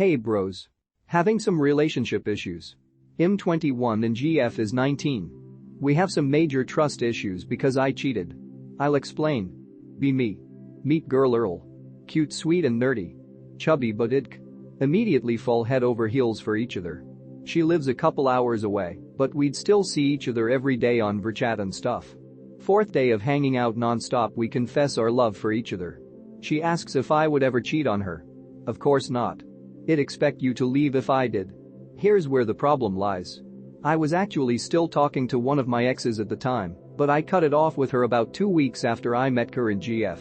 Hey bros. Having some relationship issues. I'm 21 and GF is 19. We have some major trust issues because I cheated. I'll explain. Be me. Meet girl Earl. Cute, sweet and nerdy. Chubby but idk. Immediately fall head over heels for each other. She lives a couple hours away, but we'd still see each other every day on Verchat and stuff. Fourth day of hanging out non-stop, we confess our love for each other. She asks if I would ever cheat on her. Of course not. I'd expect you to leave if I did. Here's where the problem lies. I was actually still talking to one of my exes at the time, but I cut it off with her about 2 weeks after I met her in GF.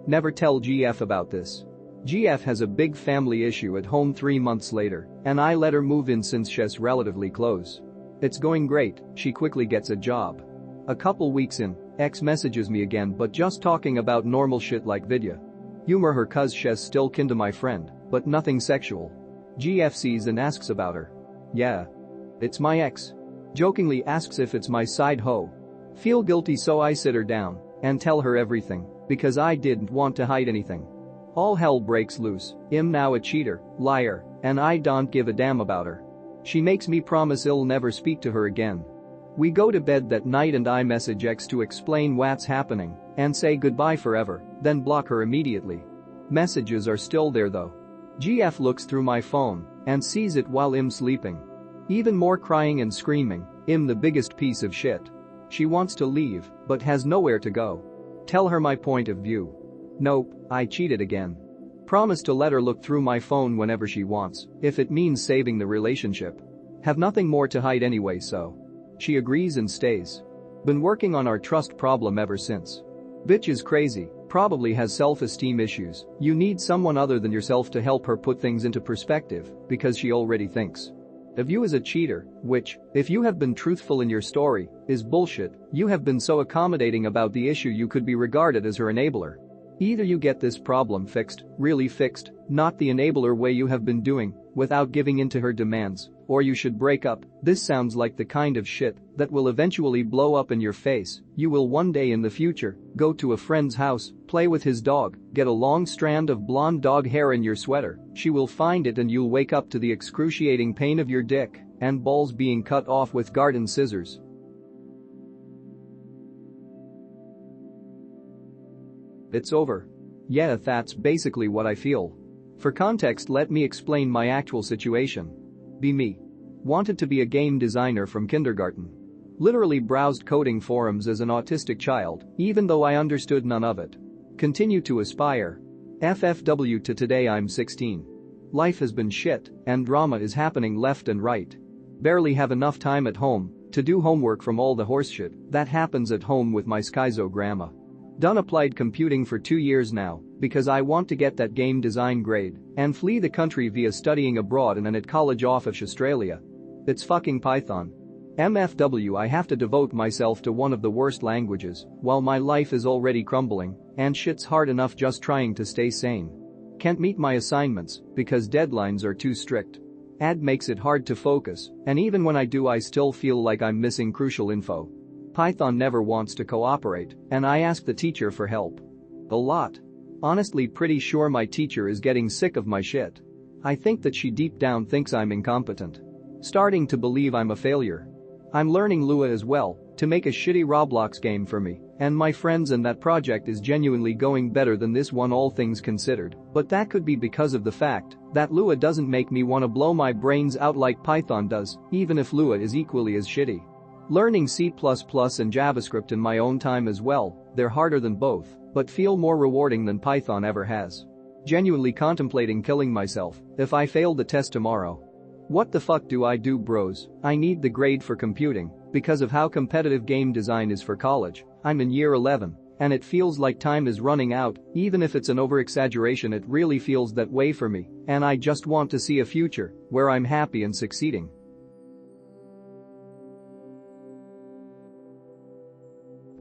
Never tell GF about this. GF has a big family issue at home 3 months later, and I let her move in since she's relatively close. It's going great, she quickly gets a job. A couple weeks in, ex messages me again but just talking about normal shit like vidya. Humor her cuz she's still kin to my friend, but nothing sexual. GF sees and asks about her. Yeah. It's my ex. Jokingly asks if it's my side hoe. Feel guilty so I sit her down and tell her everything, because I didn't want to hide anything. All hell breaks loose. I'm now a cheater, liar, and I don't give a damn about her. She makes me promise I'll never speak to her again. We go to bed that night and I message ex to explain what's happening and say goodbye forever, then block her immediately. Messages are still there though. GF looks through my phone and sees it while I'm sleeping. Even more crying and screaming, I'm the biggest piece of shit. She wants to leave, but has nowhere to go. Tell her my point of view. Nope, I cheated again. Promise to let her look through my phone whenever she wants, if it means saving the relationship. Have nothing more to hide anyway, so. She agrees and stays. Been working on our trust problem ever since. Bitch is crazy, probably has self-esteem issues. You need someone other than yourself to help her put things into perspective, because she already thinks of you as a cheater, which, if you have been truthful in your story, is bullshit. You have been so accommodating about the issue you could be regarded as her enabler. Either you get this problem fixed, really fixed, not the enabler way you have been doing, without giving in to her demands, or you should break up. This sounds like the kind of shit that will eventually blow up in your face. You will one day in the future go to a friend's house, play with his dog, get a long strand of blonde dog hair in your sweater. She will find it and you'll wake up to the excruciating pain of your dick and balls being cut off with garden scissors. It's over. Yeah, that's basically what I feel. For context, let me explain my actual situation. Be me. Wanted to be a game designer from kindergarten. Literally browsed coding forums as an autistic child, even though I understood none of it. Continue to aspire. FFW to today I'm 16. Life has been shit, and drama is happening left and right. Barely have enough time at home to do homework from all the horseshit that happens at home with my schizo grandma. Done applied computing for 2 years now because I want to get that game design grade and flee the country via studying abroad in an at college off of Australia. It's fucking Python. MFW, I have to devote myself to one of the worst languages while my life is already crumbling and shit's hard enough just trying to stay sane. Can't meet my assignments because deadlines are too strict. Ad makes it hard to focus, and even when I do I still feel like I'm missing crucial info. Python never wants to cooperate, and I ask the teacher for help. A lot. Honestly pretty sure my teacher is getting sick of my shit. I think that she deep down thinks I'm incompetent. Starting to believe I'm a failure. I'm learning Lua as well to make a shitty Roblox game for me and my friends, and that project is genuinely going better than this one all things considered, but that could be because of the fact that Lua doesn't make me want to blow my brains out like Python does, even if Lua is equally as shitty. Learning C++ and JavaScript in my own time as well, they're harder than both, but feel more rewarding than Python ever has. Genuinely contemplating killing myself if I fail the test tomorrow. What the fuck do I do, bros? I need the grade for computing because of how competitive game design is for college. I'm in year 11 and it feels like time is running out. Even if it's an over-exaggeration, it really feels that way for me, and I just want to see a future where I'm happy and succeeding.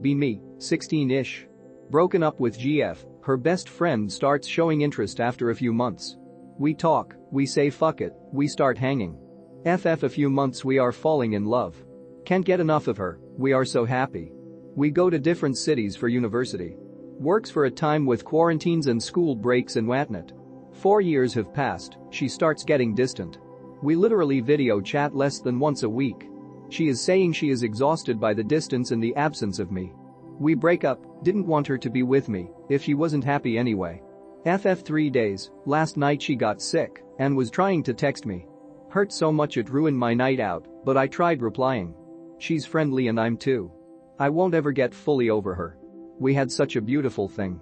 Be me, 16-ish. Broken up with GF, her best friend starts showing interest after a few months. We talk, we say fuck it, we start hanging. FF a few months we are falling in love. Can't get enough of her, we are so happy. We go to different cities for university. Works for a time with quarantines and school breaks and whatnot. 4 years have passed, she starts getting distant. We literally video chat less than once a week. She is saying she is exhausted by the distance and the absence of me. We break up, didn't want her to be with me, if she wasn't happy anyway. FF 3 days, last night she got sick and was trying to text me. Hurt so much it ruined my night out, but I tried replying. She's friendly and I'm too. I won't ever get fully over her. We had such a beautiful thing.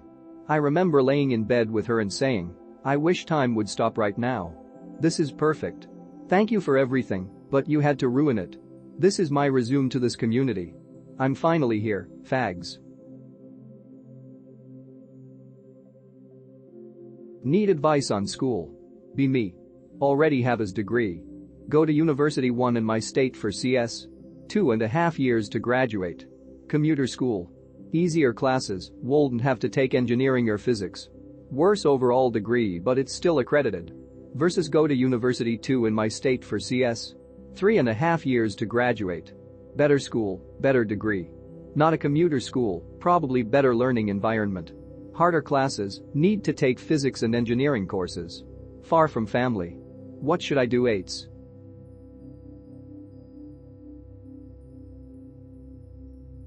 I remember laying in bed with her and saying, I wish time would stop right now. This is perfect. Thank you for everything, but you had to ruin it. This is my resume to this community. I'm finally here, fags. Need advice on school. Be me. Already have his degree. Go to University 1 in my state for CS. 2.5 years to graduate. Commuter school. Easier classes, won't have to take engineering or physics. Worse overall degree but it's still accredited. Versus go to University 2 in my state for CS. 3.5 years to graduate. Better school, better degree. Not a commuter school, probably better learning environment. Harder classes, need to take physics and engineering courses. Far from family. What should I do? 8s.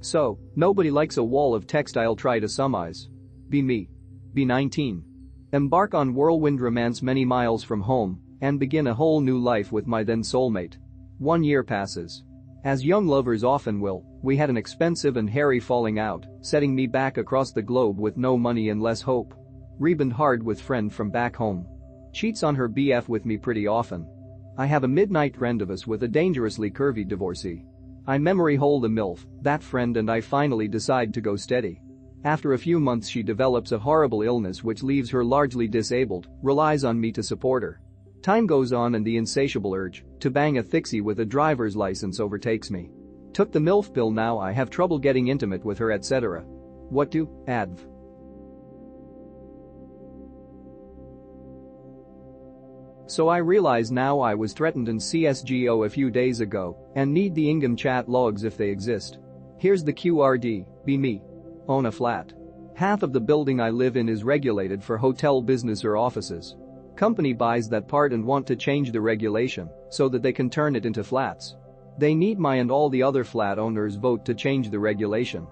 So, nobody likes a wall of text. I'll try to summarize. Be me. Be 19. Embark on whirlwind romance many miles from home and begin a whole new life with my then soulmate. 1 year passes. As young lovers often will, we had an expensive and hairy falling out, setting me back across the globe with no money and less hope. Rebond hard with friend from back home. Cheats on her BF with me pretty often. I have a midnight friend of us with a dangerously curvy divorcee. I memory hole the MILF, that friend, and I finally decide to go steady. After a few months she develops a horrible illness which leaves her largely disabled, relies on me to support her. Time goes on and the insatiable urge to bang a thixie with a driver's license overtakes me. Took the MILF pill, now I have trouble getting intimate with her, etc. What do? Adv. So I realize now I was threatened in CSGO a few days ago and need the Ingam chat logs if they exist. Here's the QRD, be me. Own a flat. Half of the building I live in is regulated for hotel business or offices. Company buys that part and want to change the regulation so that they can turn it into flats. They need my and all the other flat owners' vote to change the regulation.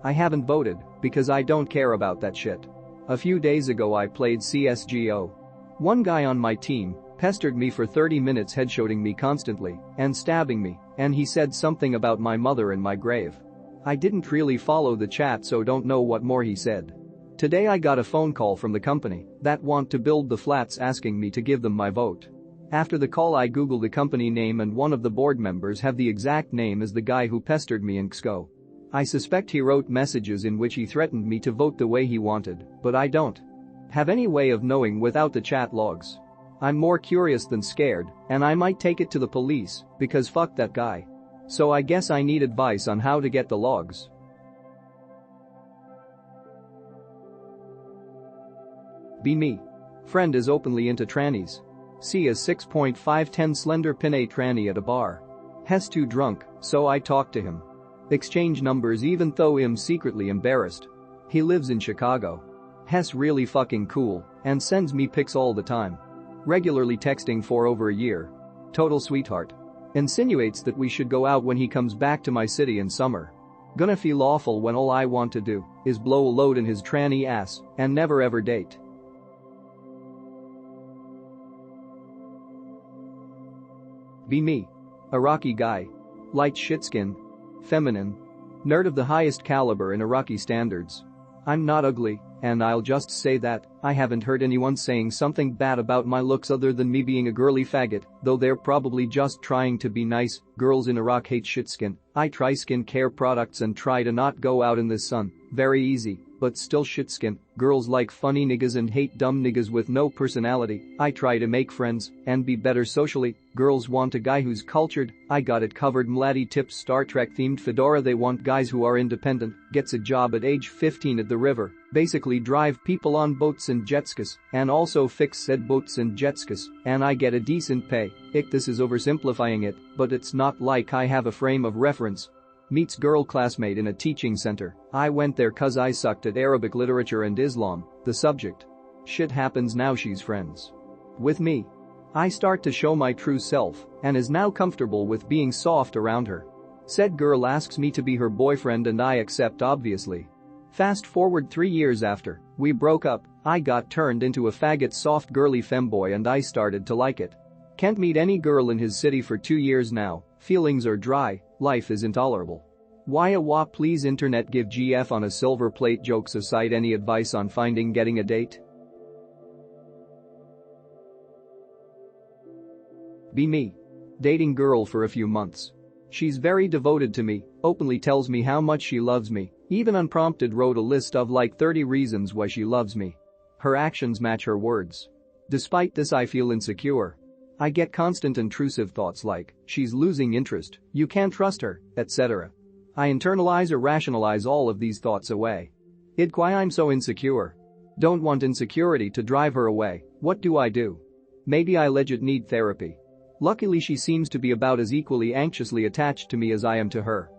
I haven't voted because I don't care about that shit. A few days ago I played CSGO. One guy on my team pestered me for 30 minutes, headshotting me constantly and stabbing me, and he said something about my mother and my grave. I didn't really follow the chat so don't know what more he said. Today I got a phone call from the company that want to build the flats asking me to give them my vote. After the call I googled the company name and one of the board members have the exact name as the guy who pestered me in XCO. I suspect he wrote messages in which he threatened me to vote the way he wanted, but I don't have any way of knowing without the chat logs. I'm more curious than scared, and I might take it to the police because fuck that guy. So I guess I need advice on how to get the logs. Be me. Friend is openly into trannies. See a 6.510 slender pin a tranny at a bar. Hes too drunk, so I talk to him. Exchange numbers even though I'm secretly embarrassed. He lives in Chicago. Hes really fucking cool and sends me pics all the time. Regularly texting for over a year. Total sweetheart. Insinuates that we should go out when he comes back to my city in summer. Gonna feel awful when all I want to do is blow a load in his tranny ass and never ever date. Be me. Iraqi guy. Light shit skin. Feminine. Nerd of the highest caliber in Iraqi standards. I'm not ugly, and I'll just say that I haven't heard anyone saying something bad about my looks other than me being a girly faggot, though they're probably just trying to be nice. Girls in Iraq hate shit skin. I try skin care products and try to not go out in the sun. Very easy, but still shit skin. Girls like funny niggas and hate dumb niggas with no personality. I try to make friends and be better socially. Girls want a guy who's cultured. I got it covered. Mladdy tips Star Trek themed fedora. They want guys who are independent. Gets a job at age 15 at the river. Basically drive people on boats and jet skis and also fix said boats and jet skis, and I get a decent pay. This is oversimplifying it, but it's not like I have a frame of reference. Meets girl classmate in a teaching center. I went there cause I sucked at Arabic literature and Islam, the subject. Shit happens now she's friends with me. I start to show my true self and is now comfortable with being soft around her. Said girl asks me to be her boyfriend and I accept obviously. Fast forward 3 years after we broke up, I got turned into a faggot soft girly femboy and I started to like it. Can't meet any girl in his city for 2 years now, feelings are dry, life is intolerable. Why a wop please internet give GF on a silver plate jokes aside any advice on finding getting a date? Be me. Dating girl for a few months. She's very devoted to me, openly tells me how much she loves me, even unprompted wrote a list of like 30 reasons why she loves me. Her actions match her words. Despite this I feel insecure. I get constant intrusive thoughts like, she's losing interest, you can't trust her, etc. I internalize or rationalize all of these thoughts away. It why I'm so insecure. Don't want insecurity to drive her away, what do I do? Maybe I legit need therapy. Luckily she seems to be about as equally anxiously attached to me as I am to her.